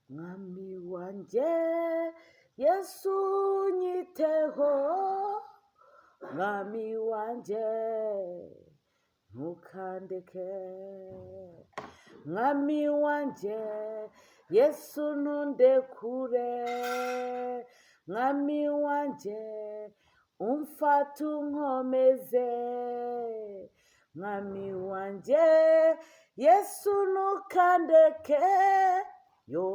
mwami wanjye Yesu nyiteho, mwami wanjye ntukandeke, mwami wanjye Yesu ntundekure, mwami wanjye umfata unkomeze, mwami wanjye Yesu ntukandeke, yo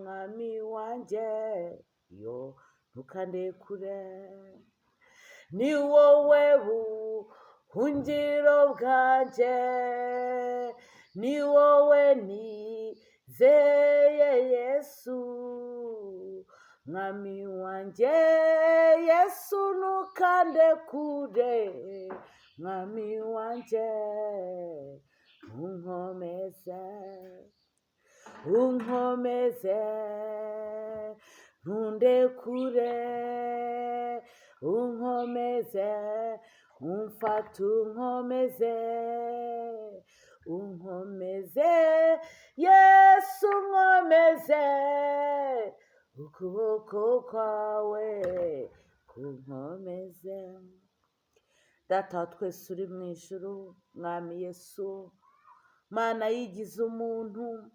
mwami wanjye yo ntukandekure, ni wowe buhungiro bwanjye, ni wowe nizeye Yesu, mwami wanjye Yesu ntukandekure, mwami wanjye unkomeze, unkomeze ntundekure, unkomeze umfata unkomeze, unkomeze Yesu unkomeze, ukuboko kwawe kunkomeze. Data wa twese uri mu ijuru, mwami Yesu Mana yigize umuntu,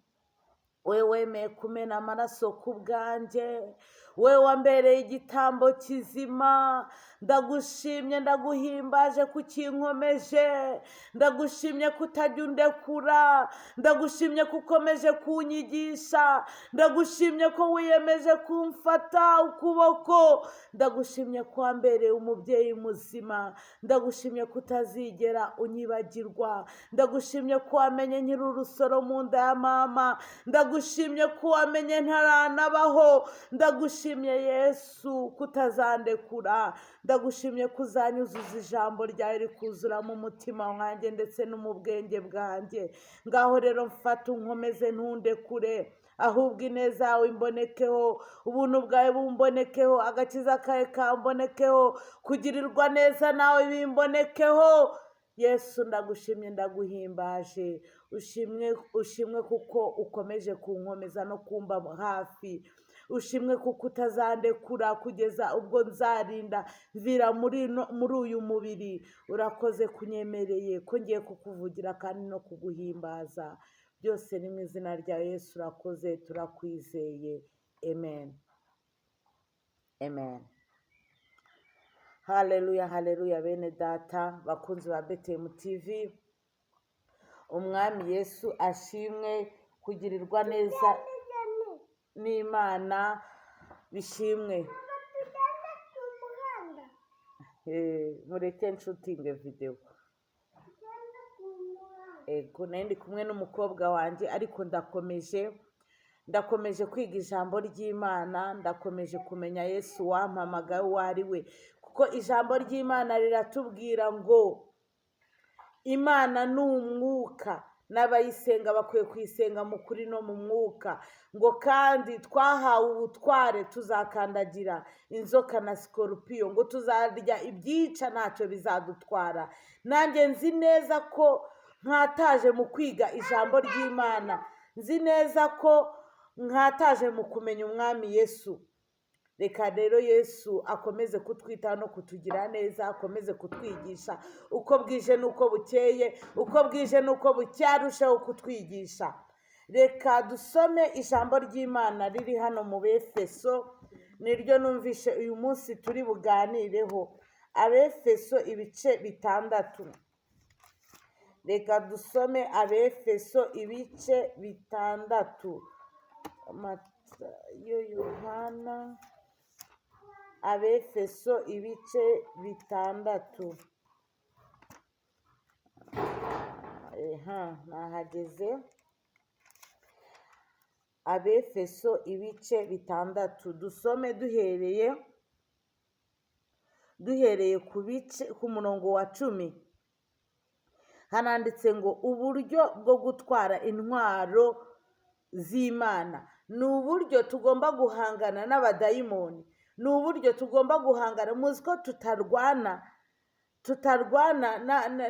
we wemeye kumena amaraso ku bwanjye, we wambereye igitambo kizima, ndagushimye ndaguhimbaje ko ukinkomeje, ndagushimye ko utajya undekura, ndagushimye ko ukomeje kunyigisha, ndagushimye ko wiyemeje kumfata ukuboko, ndagushimye ko wambereye umubyeyi muzima, ndagushimye ko utazigera unyibagirwa, ndagushimye ko wamenye nkiri urusoro mu nda ya mama, ndagushimye ko wamenye ntaranabaho, ndagushimye Yesu ko utazandekura, ndagushimye ko uzanyuzuza ijambo ryawe rikuzura mu mutima wanjye ndetse no mu bwenge bwanjye. Ngaho rero mfata unkomeze ntundekure, ahubwo ineza yawe imbonekeho, ubuntu bwawe bumbonekeho, agakiza kawe kambonekeho, kugirirwa neza nawe bimbonekeho. Yesu ndagushimye ndaguhimbaje, ushimwe kuko ukomeje kunkomeza no kumba hafi, ushimwe kuko utazandekura kugeza ubwo nzarinda mvira muri uyu mubiri. Urakoze kunyemereye ko ngiye kukuvugira kandi no kuguhimbaza, byose ni mu izina rya Yesu urakoze, turakwizeye, amen, amen. Haleluya, haleluya bene data bakunzi ba Betemu TV, umwami Yesu ashimwe, kugirirwa neza n'Imana bishimwe. Mureke nshutinge video. Ego ndi kumwe n'umukobwa wanjye, ariko ndakomeje kwiga ijambo ry'Imana, ndakomeje kumenya Yesu wampamagaye uwo ari we, kuko ijambo ry'Imana riratubwira ngo Imana ni umwuka, n'abayisenga bakwiye kuyisenga mu kuri no mu mwuka, ngo kandi twahawe ubutware tuzakandagira inzoka na sikorupiyo, ngo tuzarya ibyica ntacyo bizadutwara. Nanjye nzi neza ko nkataje mu kwiga ijambo ry'Imana, nzi neza ko nkataje mu kumenya umwami Yesu. Reka rero Yesu akomeze kutwitaho no kutugira neza, akomeze kutwigisha uko bwije n'uko bukeye, uko bwije n'uko bucyarushaho kutwigisha. Reka dusome ijambo ry'Imana riri hano mu Befeso, niryo numvishe uyu munsi turi buganireho. Abefeso ibice 6. Reka dusome Abefeso ibice 6. Yohana, Abefeso ibice 6. Nahageze. Abefeso ibice 6, dusome duhereye ku murongo wa 10. Hananditse ngo uburyo bwo gutwara intwaro z'Imana. Ni uburyo tugomba guhangana n'abadayimoni, ni uburyo tugomba guhangana. Muzi ko tutarwana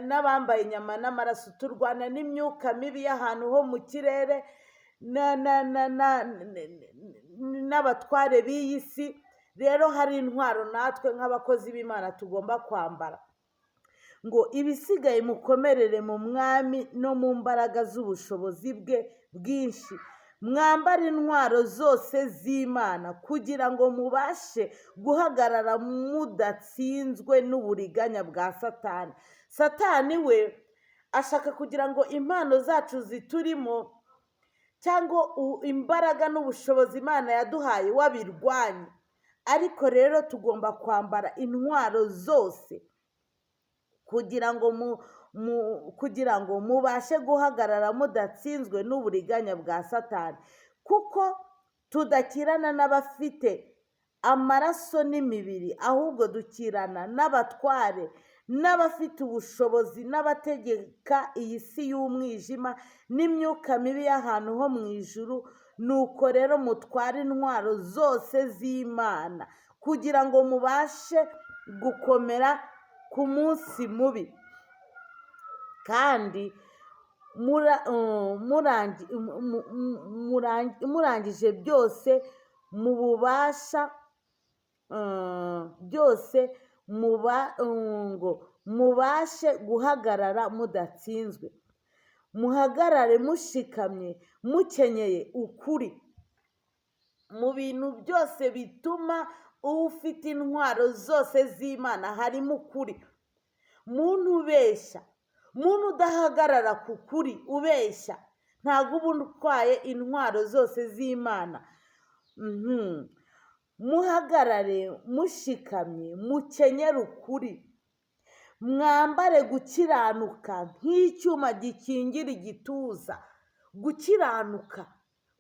n'abambaye inyama n'amaraso, turwana n'imyuka mibi y'ahantu ho mu kirere n'abatware b'iyi si. Rero hari intwaro natwe nk'abakozi b'Imana tugomba kwambara, ngo ibisigaye mukomerere mu mwami no mu mbaraga z'ubushobozi bwe bwinshi. Mwambare intwaro zose z'Imana kugira ngo mubashe guhagarara mudatsinzwe n'uburiganya bwa Satani. Satani we ashaka kugira ngo impano zacu ziturimo cyangwa imbaraga n'ubushobozi Imana yaduhaye wabirwanye. Ariko rero tugomba kwambara intwaro zose kugira ngo mubashe guhagarara mudatsinzwe n'uburiganya bwa Satani, kuko tudakirana n'abafite amaraso n'imibiri, ahubwo dukirana n'abatware n'abafite ubushobozi n'abategeka iyi si y'umwijima n'imyuka mibi y'ahantu ho mu ijuru. Nuko rero mutware intwaro zose z'Imana kugira ngo mubashe gukomera ku munsi mubi, kandi murangije byose mu bubasha byose ngo mubashe guhagarara mudatsinzwe. Muhagarare mushikamye mukenyeye ukuri. Mu bintu byose bituma ufite intwaro zose z'Imana harimo ukuri. Muntu ubeshya, muntu udahagarara ku kuri, ubeshya, ntabwo uba utwaye intwaro zose z'Imana. Muhagarare mushikamye mukenyere ukuri. Mwambare gukiranuka nk'icyuma gikingira igituza. Gukiranuka,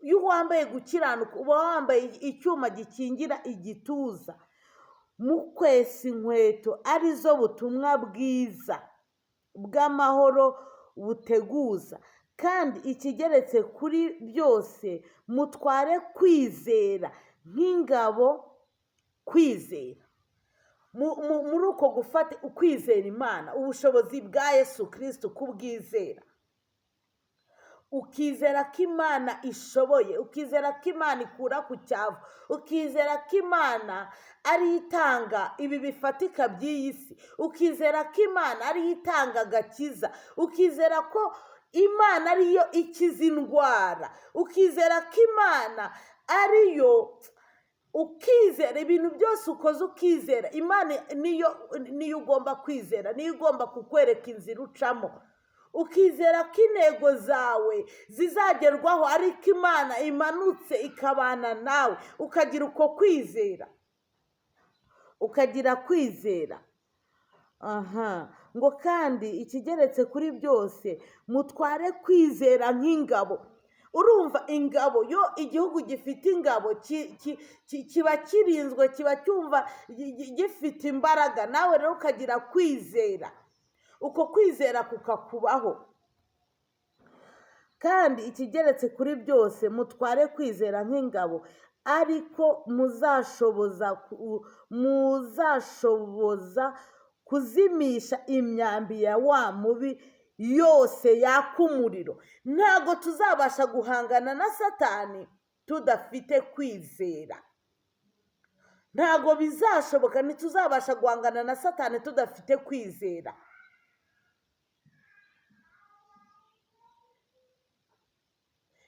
iyo wambaye gukiranuka uba wambaye icyuma gikingira igituza. Mukwesa inkweto arizo butumwa bwiza bw'amahoro buteguza. Kandi ikigeretse kuri byose mutware kwizera nk'ingabo. Kwizera, muri uko gufata ukwizera Imana, ubushobozi bwa Yesu Kristo, kubwizera, ukizera ko Imana ishoboye, ukizera ko Imana ikura ku cyavu, ukizera ko Imana ariyo itanga ibi bifatika by'iyi si, ukizera ko Imana ariyo itanga agakiza, ukizera ko Imana ariyo ikiza indwara, ukizera ko Imana ariyo, ukizera ibintu byose ukoze ukizera Imana niyo ugomba kwizera, niyo ugomba kukwereka inzira ucamo. Ukizera ko intego zawe zizagerwaho ariko Imana imanutse ikabana nawe, ukagira uko kwizera, ukagira kwizera. Ngo kandi ikigeretse kuri byose mutware kwizera nk'ingabo. Urumva, ingabo, yo igihugu gifite ingabo kiba kirinzwe, kiba cyumva gifite imbaraga. Nawe rero ukagira kwizera, uko kwizera kukakubaho. Kandi ikigeretse kuri byose mutware kwizera nk'ingabo, ariko muzashoboza kuzimisha imyambi ya wa mubi yose yaka umuriro. Ntabwo tuzabasha guhangana na Satani tudafite kwizera. Ntabwo bizashoboka, ntituzabasha guhangana na Satani tudafite kwizera.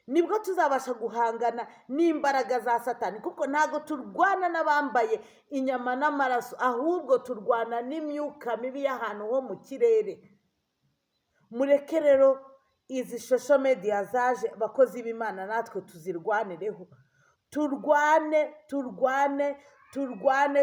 Nibwo tuzabasha guhangana n'imbaraga za Satani, kuko ntabwo turwana n'abambaye inyama n'amaraso, ahubwo turwana n'imyuka mibi y'ahantu ho mu kirere. Mureke rero izi social media zaje, abakozi b'Imana, natwe tuzirwanireho. Turwane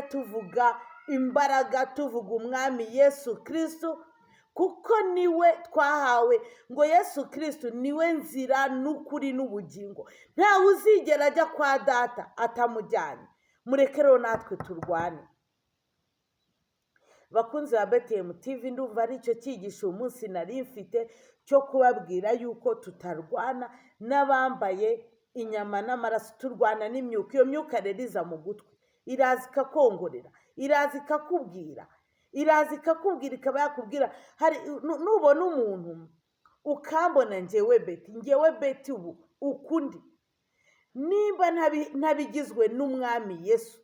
tuvuga imbaraga, tuvuga umwami Yesu Kristo, kuko niwe twahawe. Ngo Yesu Kristo niwe nzira n'ukuri n'ubugingo, ntawe uzigera ajya kwa Data atamujyanye. Mureke rero natwe turwane. Bakunzi ba BTM TV, ndumva ari cyo cyigisho umunsi nari mfite cyo kubabwira yuko tutarwana n'abambaye inyama n'amaraso, turwana n'imyuka. Iyo myuka rero iza mu gutwi, iraza ikakongorera, iraza ikakubwira, ikaba yakubwira. Nubona umuntu ukambona njyewe Beti ubu ukundi, nimba ntabigizwe n'umwami Yesu,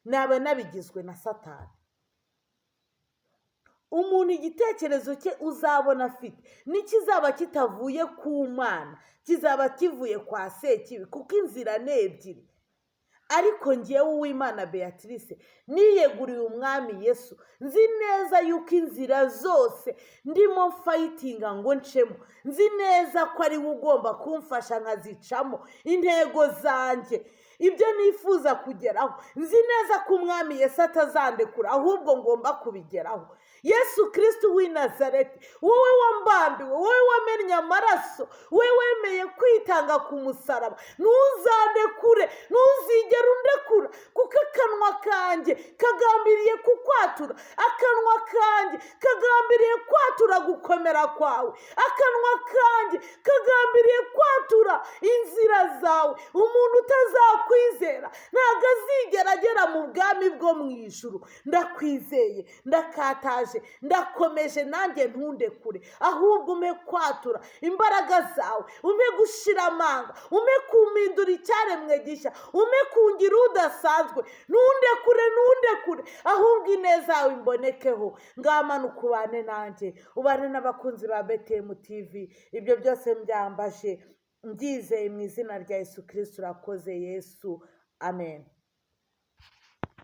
naba nabigizwe na Satani. Umuntu igitekerezo cye uzabona afite n'ikizaba kitavuye ku Mana, kizaba kivuye kwa Sekibi, kuko inzira ni ebyiri. Ariko ngewe Uwimana Beatrice niyeguriye umwami Yesu, nzi neza yuko inzira zose ndimo fayitinga ngo ncemo, nzi neza ko ari we ugomba kumfasha nkazicamo intego zanjye, ibyo nifuza kugeraho. Nzi neza ko umwami Yesu atazandekura, ahubwo ngomba kubigeraho. Yesu Kristo w'i Nazareti, wowe wambambiwe, wowe wamennye amaraso, wowe wemeye kwitanga ku musaraba, ntuzandekure, ntuzigere undekura, kuko akanwa kanjye kagambiriye kukwatura, akanwa kanjye kagambiriye kwatura gukomera kwawe, akanwa kanjye kagambiriye kwatura inzira zawe. Umuntu utazakwizera ntabwo azigera agera mu bwami bwo mu ijuru. Ndakwizeye, ndakataje, ndakomeje, nanjye ntundekure, ahubwo ume kwatura imbaraga zawe, ume gushira amanga, ume kumpindura icyaremwe gishya, ume kungira udasanzwe. Ntundekure, ahubwo ineza yawe imbonekeho. Ngamanuka ubane nanjye, ubane n'abakunzi ba BTM TV. Ibyo byose mbyambaje mbyizeye mu izina rya Yesu Kristo. Urakoze Yesu, amen.